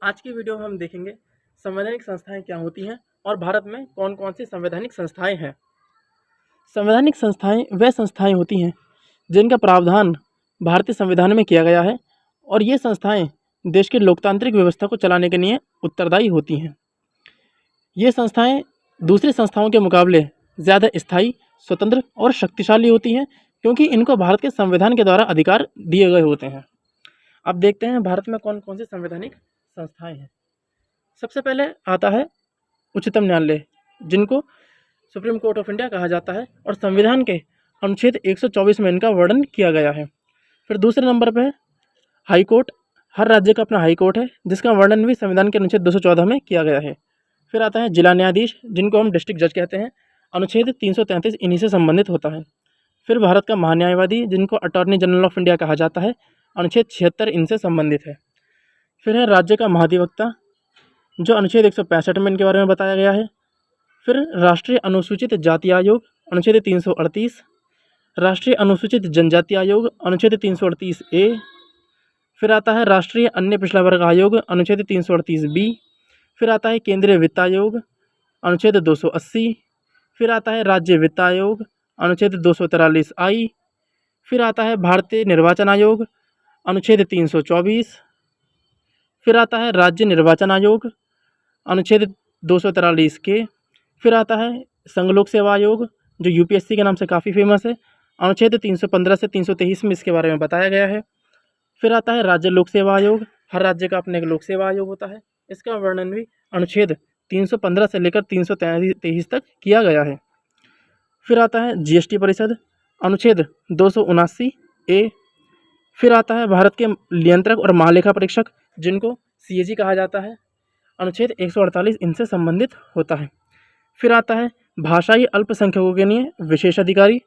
आज की वीडियो में हम देखेंगे संवैधानिक संस्थाएं क्या होती हैं और भारत में कौन कौन सी संवैधानिक संस्थाएं हैं। संवैधानिक संस्थाएं वह संस्थाएं होती हैं जिनका प्रावधान भारतीय संविधान में किया गया है और ये संस्थाएं देश की लोकतांत्रिक व्यवस्था को चलाने के लिए उत्तरदायी होती हैं। ये संस्थाएं दूसरी संस्थाओं के मुकाबले ज़्यादा स्थायी, स्वतंत्र और शक्तिशाली होती हैं क्योंकि इनको भारत के संविधान के द्वारा अधिकार दिए गए होते हैं। अब देखते हैं भारत में कौन कौन सी संवैधानिक संस्थाएं हैं। सबसे पहले आता है उच्चतम न्यायालय, जिनको सुप्रीम कोर्ट ऑफ इंडिया कहा जाता है और संविधान के अनुच्छेद 124 में इनका वर्णन किया गया है। फिर दूसरे नंबर पर है हाई कोर्ट। हर राज्य का अपना हाई कोर्ट है जिसका वर्णन भी संविधान के अनुच्छेद 214 में किया गया है। फिर आता है जिला न्यायाधीश, जिनको हम डिस्ट्रिक्ट जज कहते हैं। अनुच्छेद 333 इन्हीं से संबंधित होता है। फिर भारत का महान्यायवादी, जिनको अटॉर्नी जनरल ऑफ इंडिया कहा जाता है। अनुच्छेद 76 इनसे संबंधित है। फिर है राज्य का महाधिवक्ता, जो अनुच्छेद 165 में इनके बारे में बताया गया है। फिर राष्ट्रीय अनुसूचित जाति आयोग, अनुच्छेद 338। राष्ट्रीय अनुसूचित जनजाति आयोग, अनुच्छेद 338A। फिर आता है राष्ट्रीय अन्य पिछड़ा वर्ग आयोग, अनुच्छेद 338B। फिर आता है केंद्रीय वित्त आयोग, अनुच्छेद 280। फिर आता है राज्य वित्त आयोग, अनुच्छेद 243I। फिर आता है भारतीय निर्वाचन आयोग, अनुच्छेद 324। फिर आता है राज्य निर्वाचन आयोग, अनुच्छेद 243K। फिर आता है संघ लोक सेवा आयोग, जो यूपीएससी के नाम से काफ़ी फेमस है। अनुच्छेद 315 से 323 में इसके बारे में बताया गया है। फिर आता है राज्य लोक सेवा आयोग। हर राज्य का अपने एक लोक सेवा आयोग होता है। इसका वर्णन भी अनुच्छेद 315 से लेकर 323 तक किया गया है। फिर आता है जीएसटी परिषद, अनुच्छेद 279A। फिर आता है भारत के नियंत्रक और महालेखा परीक्षक, जिनको सीएजी कहा जाता है। अनुच्छेद 148 इनसे संबंधित होता है। फिर आता है भाषाई अल्पसंख्यकों के लिए विशेष अधिकारी,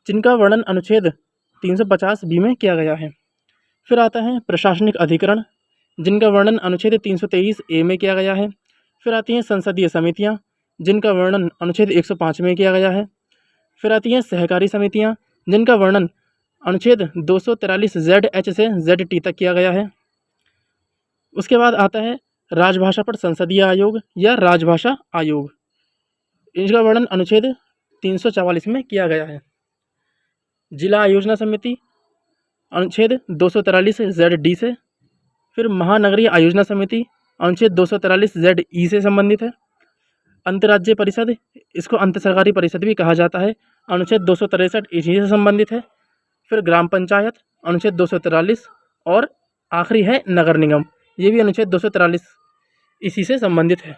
जिनका वर्णन अनुच्छेद 350B में किया गया है। फिर आता है प्रशासनिक अधिकरण, जिनका वर्णन अनुच्छेद 323A में किया गया है। फिर आती हैं संसदीय समितियां, जिनका वर्णन अनुच्छेद 105 में किया गया है। फिर आती हैं सहकारी समितियां, जिनका वर्णन अनुच्छेद 243ZH से ZT तक किया गया है। उसके बाद आता है राजभाषा पर संसदीय आयोग या राजभाषा आयोग, इनका वर्णन अनुच्छेद 344 में किया गया है। जिला आयोजना समिति, अनुच्छेद 243ZD से। फिर महानगरीय आयोजना समिति, अनुच्छेद 243ZE से संबंधित है। अंतर्राज्यीय परिषद, इसको अंतर सरकारी परिषद भी कहा जाता है, अनुच्छेद 263 इसी से संबंधित है। फिर ग्राम पंचायत, अनुच्छेद 243। और आखिरी है नगर निगम, ये भी अनुच्छेद 243 इसी से संबंधित है।